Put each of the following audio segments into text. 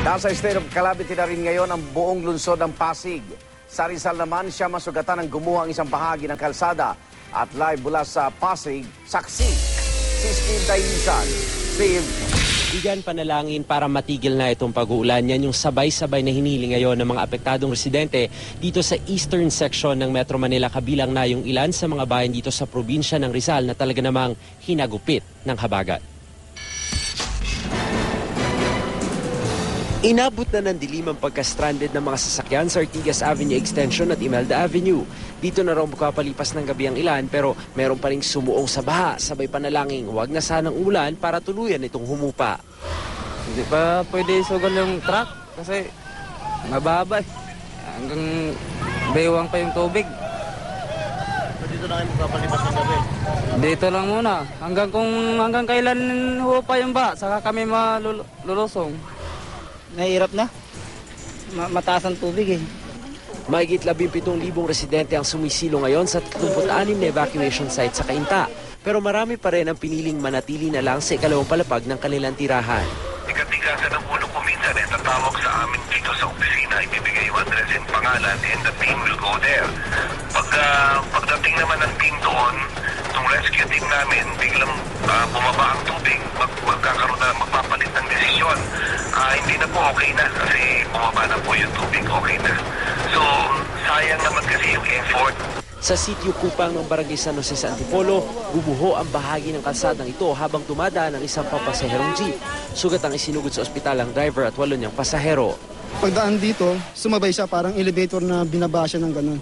Nasa state of calamity na rin ngayon ang buong lungsod ng Pasig. Sa Rizal naman, siya masugatan ng gumuho ang isang bahagi ng kalsada. At live mula sa Pasig, saksi si Steve Dailisan. Steve. Igan panalangin para matigil na itong pag-uulan. Yan yung sabay-sabay na hinili ngayon ng mga apektadong residente dito sa eastern section ng Metro Manila, kabilang na yung ilan sa mga bayan dito sa probinsya ng Rizal na talaga namang hinagupit ng habagat. Inabot na ng dilim ang pagka-stranded ng mga sasakyan sa Ortigas Avenue Extension at Imelda Avenue. Dito na raw makapalipas ng gabi ang ilan pero meron pa ring sumuong sa baha. Sabay panalangin, huwag na sanang ulan para tuluyan itong humupa. Hindi pa pwede sugal yung truck kasi mababa eh. Hanggang baywang pa yung tubig. Dito na kayo makapalipas ng gabi? Dito lang muna. Hanggang kailan pa yung ba? Saka kami malulusong. Nahirap na. Mataas ang tubig eh. Mahigit 17,000 residente ang sumisilo ngayon sa 36 na evacuation site sa Cainta. Pero marami pa rin ang piniling manatili na lang sa ikalawang palapag ng kanilang tirahan. Ikatigasan ng ulo ko minsan tatawag sa amin dito sa opisina, ibibigay yung address and pangalan and the team will go there. Pagdating naman ng team doon, itong rescue team namin, biglang bumaba ang tubig, magkakaroon na, magpapalit ng desisyon. Hindi na po okay na kasi bumaba na po yung tubig, okay na. So, sayang naman kasi yung effort. Sa sitio Kupang ng Barangay San Jose sa Antipolo, gumuho ang bahagi ng kalsadang ito habang dumadaan ang isang papasaherong jeep. Sugat ang isinugod sa ospital ang driver at 8 niyang pasahero. Pagdaan dito, sumabay siya parang elevator na binaba siya ng ganun.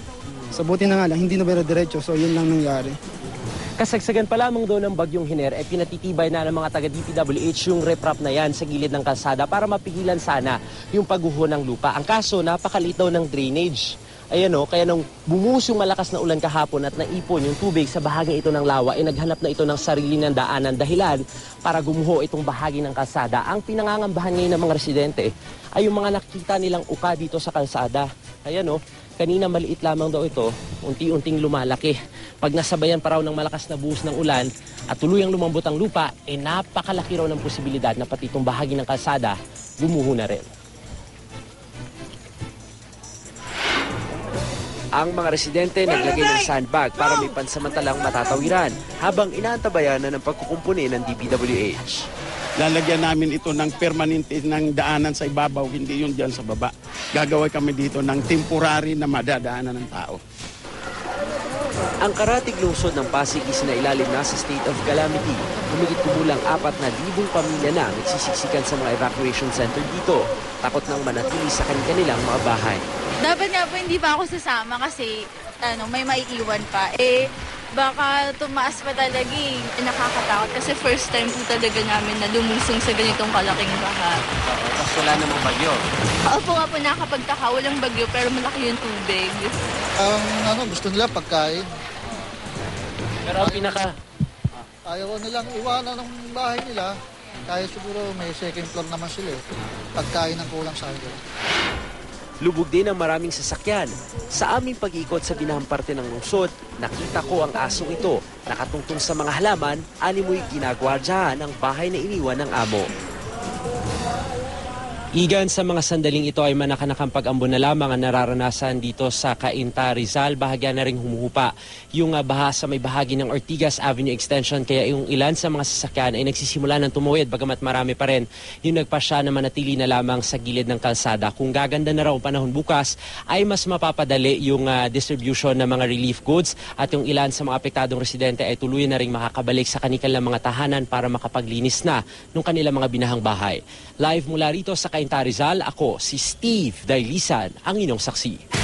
Sa buti na nga lang, hindi na diretso, so yun lang nangyari. Kasagsagan pa lamang doon ng bagyong Hiner, pinatitibay na ng mga taga-DPWH yung riprap na yan sa gilid ng kalsada para mapigilan sana yung pagguho ng lupa. Ang kaso, napakaliit daw ng drainage. Ayan o, kaya nung bumuhos yung malakas na ulan kahapon at naipon yung tubig sa bahaging ito ng lawa, naghanap na ito ng sarili ng daanan dahilan para gumuho itong bahagi ng kalsada. Ang pinangangambahan ngayon ng mga residente ay yung mga nakita nilang uka dito sa kalsada. Ayan o, kanina maliit lamang daw ito, unti-unting lumalaki. Pag nasabayan pa raw ng malakas na buhos ng ulan at tuluyang lumambot ang lupa, napakalaki raw ng posibilidad na pati itong bahagi ng kalsada gumuho na rin. Ang mga residente naglagay ng sandbag para may pansamantalang matatawiran habang inaantabayan na ng pagkukumpuni ng DPWH. Lalagyan namin ito ng permanente ng daanan sa ibabaw, hindi yun dyan sa baba. Gagawin kami dito ng temporary na madadaanan ng tao. Ang karatig lungsod ng Pasig isinailalim na sa state of calamity. Humigit kumulang 4,000 pamilya na nagsisiksikan sa mga evacuation center dito. Takot nang manatili sa kanilang mga bahay. Dapat nga po hindi pa ako sasama kasi may maiiwan pa. Baka tumaas pa talaga eh. Nakakatakot kasi first time po talaga namin na lumusong sa ganitong kalaking baha. Tapos wala namang bagyo. Opo nga po, nakapagtaka, walang bagyo pero malaki yung tubig. Gusto nila pagkain. Pero ang ayaw nilang iwanan ng bahay nila. Kaya siguro may second floor naman sila eh. Pagkain ang kulang sa akin. Lubog din ang maraming sasakyan. Sa aming pag-ikot sa binahang parte ng lungsod, nakita ko ang asong ito. Nakatungtong sa mga halaman, animoy ginagwardyahan ang bahay na iniwan ng amo. Igan, sa mga sandaling ito ay manakanakang pag-ambon na lamang ang nararanasan dito sa Cainta, Rizal. Bahagya na rin humuhupa yung baha sa may bahagi ng Ortigas Avenue Extension. Kaya yung ilan sa mga sasakyan ay nagsisimula ng tumuwid, bagamat marami pa rin yung nagpasya na manatili na lamang sa gilid ng kalsada. Kung gaganda na raw ang panahon bukas, ay mas mapapadali yung distribution ng mga relief goods at yung ilan sa mga apektadong residente ay tuluyan na rin makakabalik sa kanilang mga tahanan para makapaglinis na ng kanilang mga binahang bahay. Live mula rito sa Cainta, Rizal, ako si Steve Dailisan, ang inyong saksi.